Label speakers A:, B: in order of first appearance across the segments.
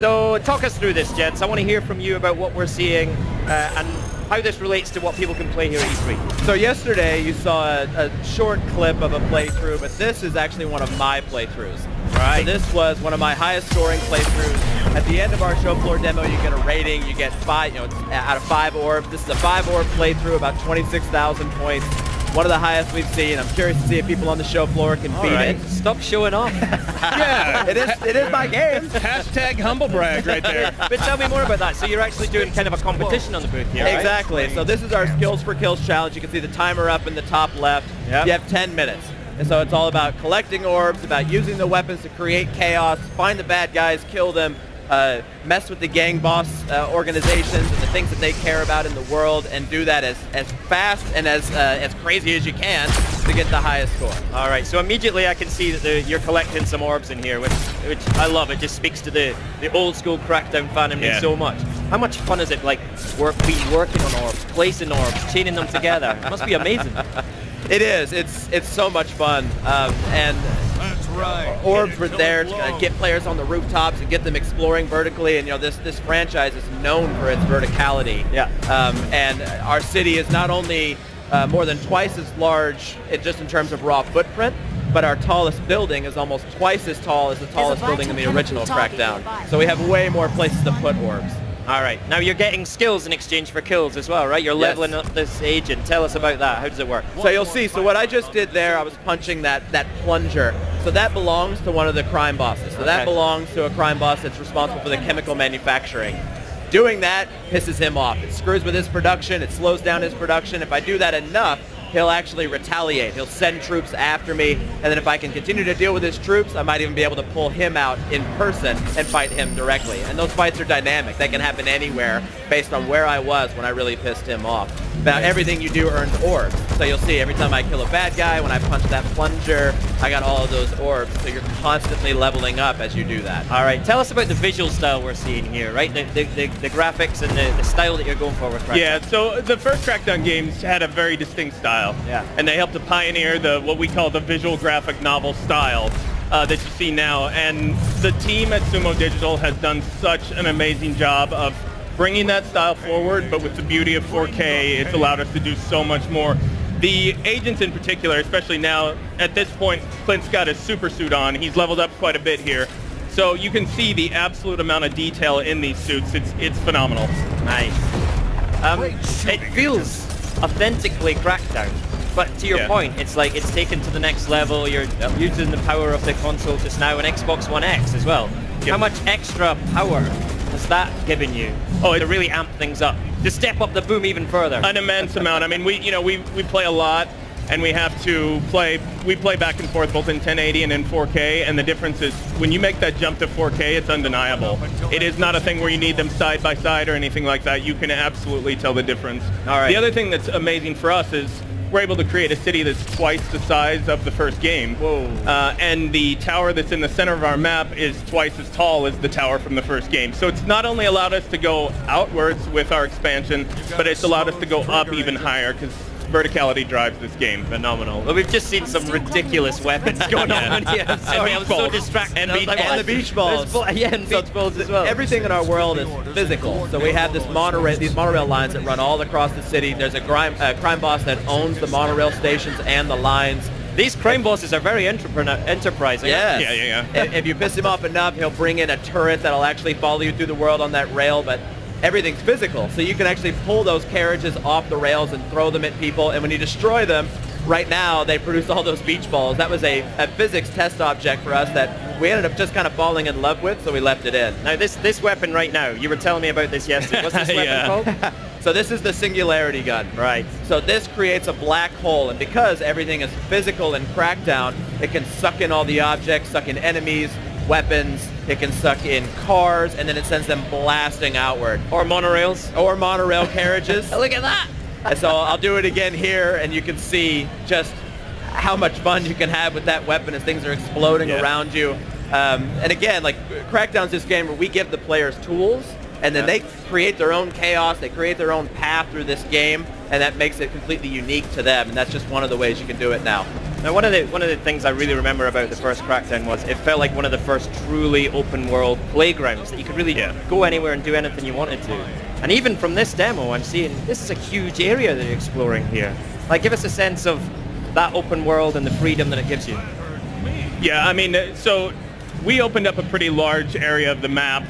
A: So talk us through this, gents. I want to hear from you about what we're seeing and how this relates to what people can play here at E3.
B: So yesterday you saw a short clip of a playthrough, but this is actually one of my playthroughs.
A: Right.
B: So this was one of my highest scoring playthroughs. At the end of our show floor demo, you get a rating. You get it's out of 5 orbs. This is a 5-orb playthrough, about 26,000 points. One of the highest we've seen. I'm curious to see if people on the show floor can beat it.
A: Stop showing off.
C: Yeah,
B: it is my game.
C: Hashtag humble brag right there.
A: But tell me more about that. So you're actually doing kind of a competition on the booth here, right?
B: Exactly. So this is our Skills for Kills challenge. You can see the timer up in the top left.
A: Yep.
B: You have 10 minutes. And so it's all about collecting orbs, about using the weapons to create chaos, find the bad guys, kill them, mess with the gang boss organizations and the things that they care about in the world, and do that as fast and as crazy as you can to get the highest score.
A: All right, so immediately I can see that you're collecting some orbs in here, which I love. It just speaks to the old school Crackdown fan in me so much. How much fun is it, like, working on orbs, placing orbs, chaining them together? It must be amazing.
B: It is. It's so much fun. And orbs were there to get players on the rooftops and get them exploring vertically. And this franchise is known for its verticality.
A: Yeah.
B: And our city is not only more than twice as large just in terms of raw footprint, but our tallest building is almost twice as tall as the tallest building in the original Crackdown. So we have way more places to put orbs.
A: All right. Now you're getting skills in exchange for kills as well, right? You're leveling up this agent. Tell us about that. How does it work?
B: So you'll see. So what I just did there, I was punching that plunger. So that belongs to one of the crime bosses. So that belongs to a crime boss that's responsible for the chemical manufacturing. Doing that pisses him off. It screws with his production. It slows down his production. If I do that enough, he'll actually retaliate. He'll send troops after me, and then if I can continue to deal with his troops, I might even be able to pull him out in person and fight him directly. And those fights are dynamic. They can happen anywhere based on where I was when I really pissed him off. Now, everything you do earns orbs. So you'll see every time I kill a bad guy, when I punch that plunger, I got all of those orbs. So you're constantly leveling up as you do that.
A: All right, tell us about the visual style we're seeing here, right? The graphics and the style that you're going for with Crackdown.
C: Yeah, so the first Crackdown games had a very distinct style.
A: Yeah.
C: And they helped to pioneer what we call the visual graphic novel style that you see now. And the team at Sumo Digital has done such an amazing job of bringing that style forward, but with the beauty of 4K, it's allowed us to do so much more. The agents in particular, especially now, at this point, Clint's got his super suit on. He's leveled up quite a bit here. So you can see the absolute amount of detail in these suits. It's phenomenal.
A: Nice. It feels authentically Crackdown. But to your point, it's like it's taken to the next level. You're using the power of the console just now, and Xbox One X as well. How much extra power has that given you to really amp things up, to step up the boom even further?
C: An immense amount. I mean, we play a lot, and we have to play. We play back and forth both in 1080 and in 4K, and the difference is when you make that jump to 4K, it's undeniable. It is not a thing where you need them side by side or anything like that. You can absolutely tell the difference.
A: All right.
C: The other thing that's amazing for us is we're able to create a city that's twice the size of the first game.
A: Whoa.
C: And the tower that's in the center of our map is twice as tall as the tower from the first game. So it's not only allowed us to go outwards with our expansion, but it's allowed us to go up even higher, because verticality drives this game.
A: Phenomenal. Well, we've just seen some ridiculous weapons going on here. I'm sorry, I was so distracted.
C: And
B: the beach balls.
A: And beach balls as well.
B: Everything in our world is physical. So we have these monorail lines that run all across the city. There's a crime boss that owns the monorail stations and the lines.
A: These crime bosses are very enterprising.
B: Yes.
C: Yeah.
B: If you piss him off enough, he'll bring in a turret that'll actually follow you through the world on that rail, but everything's physical. So you can actually pull those carriages off the rails and throw them at people, and when you destroy them, right now they produce all those beach balls. That was a physics test object for us that we ended up just kind of falling in love with, so we left it in.
A: Now this weapon right now, you were telling me about this yesterday. What's this weapon called?
B: So this is the Singularity Gun.
A: Right.
B: So this creates a black hole, and because everything is physical in Crackdown, it can suck in all the objects, suck in enemies, weapons, it can suck in cars, and then it sends them blasting outward.
A: Or monorails.
B: Or monorail carriages.
A: Look at that!
B: And so I'll do it again here, and you can see just how much fun you can have with that weapon as things are exploding around you. And again, like, Crackdown's this game where we give the players tools, and then they create their own chaos, they create their own path through this game, and that makes it completely unique to them, and that's just one of the ways you can do it now.
A: Now, one of the things I really remember about the first Crackdown was it felt like one of the first truly open world playgrounds that you could really go anywhere and do anything you wanted to. And even from this demo, I'm seeing this is a huge area that you're exploring here. Like, give us a sense of that open world and the freedom that it gives you.
C: Yeah, I mean, so we opened up a pretty large area of the map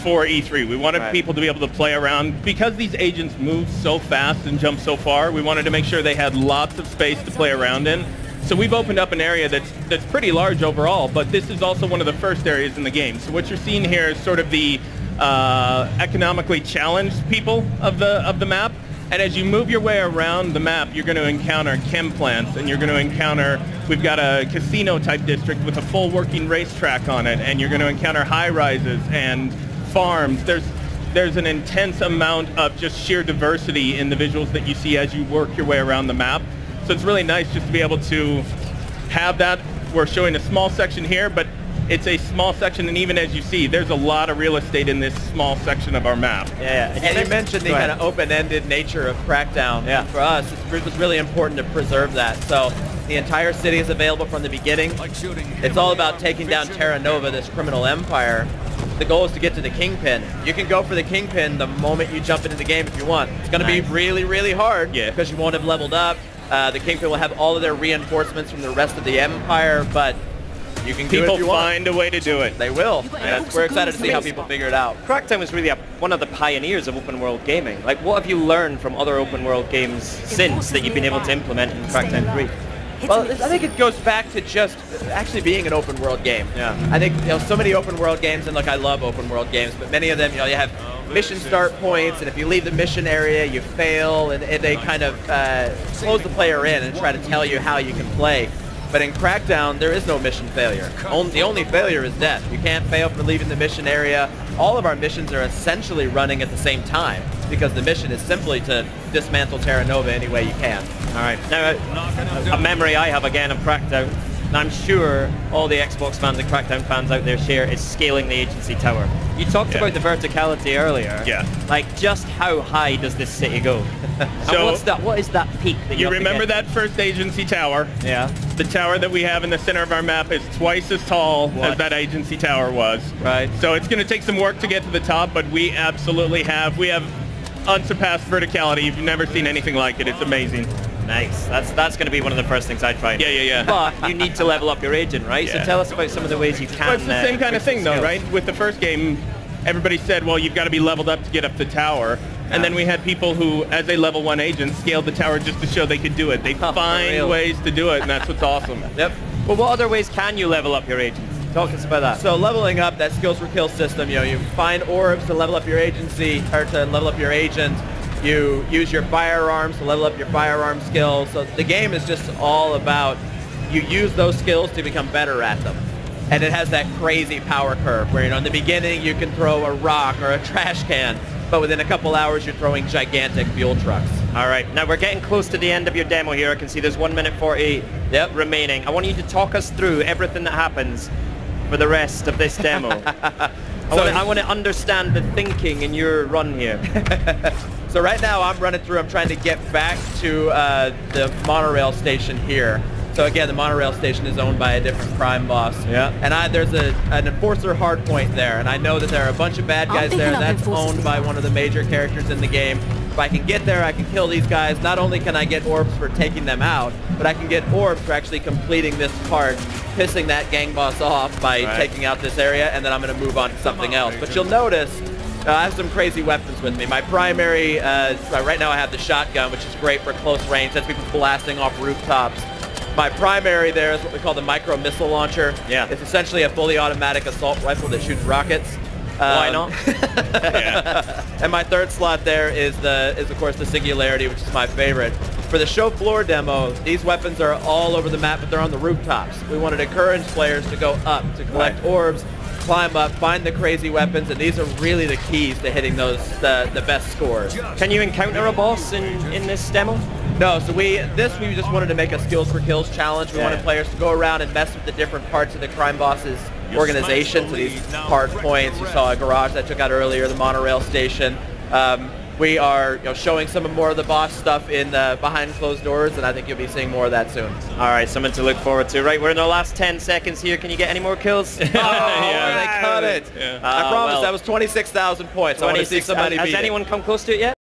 C: for E3. We wanted people to be able to play around. Because these agents move so fast and jump so far, we wanted to make sure they had lots of space to play around in. So we've opened up an area that's pretty large overall, but this is also one of the first areas in the game. So what you're seeing here is sort of the economically challenged people of the map. And as you move your way around the map, you're going to encounter chem plants, and you're going to encounter, we've got a casino-type district with a full working racetrack on it, and you're going to encounter high-rises and farms. There's an intense amount of just sheer diversity in the visuals that you see as you work your way around the map. So it's really nice just to be able to have that. We're showing a small section here, but it's a small section, and even as you see, there's a lot of real estate in this small section of our map.
B: Yeah, and you mentioned the kind of open-ended nature of Crackdown. Yeah. For us, it was really important to preserve that. So the entire city is available from the beginning. It's all about taking down Terra Nova, this criminal empire. The goal is to get to the Kingpin. You can go for the Kingpin the moment you jump into the game if you want. It's going to be really, really hard because you won't have leveled up. The Kingpin will have all of their reinforcements from the rest of the empire, but you can do it if you want.
C: People find a way to do it.
B: They will. And we're excited to see how people figure it out.
A: Crackdown was really one of the pioneers of open world gaming. Like, what have you learned from other open world games since that you've been able to implement in Crackdown 3?
B: Well, I think it goes back to just actually being an open world game. Yeah. I think so many open world games, and look, I love open world games, but many of them, you have mission start points, and if you leave the mission area, you fail, and they kind of close the player in and try to tell you how you can play. But in Crackdown, there is no mission failure. The only failure is death. You can't fail for leaving the mission area. All of our missions are essentially running at the same time because the mission is simply to dismantle Terra Nova any way you can.
A: All right. Now, a memory I have again of Crackdown, and I'm sure all the Xbox fans and Crackdown fans out there share, is scaling the agency tower. You talked about the verticality earlier. Yeah. Like, just how high does this city go? So what is that peak that you
C: remember that first agency tower? Yeah. The tower that we have in the center of our map is twice as tall as that agency tower was. Right. So it's going to take some work to get to the top, but we absolutely have. We have unsurpassed verticality. You've never seen anything like it. It's amazing.
A: Nice. That's going to be one of the first things I try.
C: Yeah.
A: But you need to level up your agent, right? Yeah. So tell us about some of the ways you can.
C: Well, it's the same kind of thing, though, right? With the first game, everybody said, well, you've got to be leveled up to get up the tower. And then we had people who, as a level 1 agent, scaled the tower just to show they could do it. They find ways to do it, and that's what's awesome.
A: Yep. Well, what other ways can you level up your agents? Talk to us about that.
B: So leveling up, that skills per kill system, you find orbs to level up your agency, or to level up your agent. You use your firearms to level up your firearm skills. So the game is just all about you use those skills to become better at them. And it has that crazy power curve where, in the beginning you can throw a rock or a trash can, but within a couple hours you're throwing gigantic fuel trucks.
A: All right, now we're getting close to the end of your demo here. I can see there's 1 minute 40 remaining. I want you to talk us through everything that happens for the rest of this demo. I want to understand the thinking in your run here.
B: So right now I'm running through, I'm trying to get back to the monorail station here. So again, the monorail station is owned by a different crime boss. Yeah. And there's an enforcer hardpoint there, and I know that there are a bunch of bad guys there. That's owned by one of the major characters in the game. If I can get there, I can kill these guys. Not only can I get orbs for taking them out, but I can get orbs for actually completing this part, pissing that gang boss off by taking out this area, and then I'm going to move on to something else. But you'll notice I have some crazy weapons with me. My primary, right now I have the shotgun, which is great for close range. That's people blasting off rooftops. My primary there is what we call the micro missile launcher. Yeah. It's essentially a fully automatic assault rifle that shoots rockets.
A: Why not?
B: And my third slot there is of course the Singularity, which is my favorite. For the show floor demo, these weapons are all over the map, but they're on the rooftops. We wanted to encourage players to go up, to collect orbs, climb up, find the crazy weapons, and these are really the keys to hitting those the best scores.
A: Can you encounter a boss in this demo?
B: No, so we just wanted to make a skills for kills challenge. We wanted players to go around and mess with the different parts of the crime boss's organization. So these hard points, you saw a garage that I took out earlier, the monorail station. We are showing some more of the boss stuff in behind closed doors, and I think you'll be seeing more of that soon.
A: All right, something to look forward to. Right, we're in the last 10 seconds here. Can you get any more kills?
B: Oh, yeah. They cut it.
C: Yeah.
B: I promise that was 26,000 points. I want to see somebody beat
A: Has anyone come close to it yet?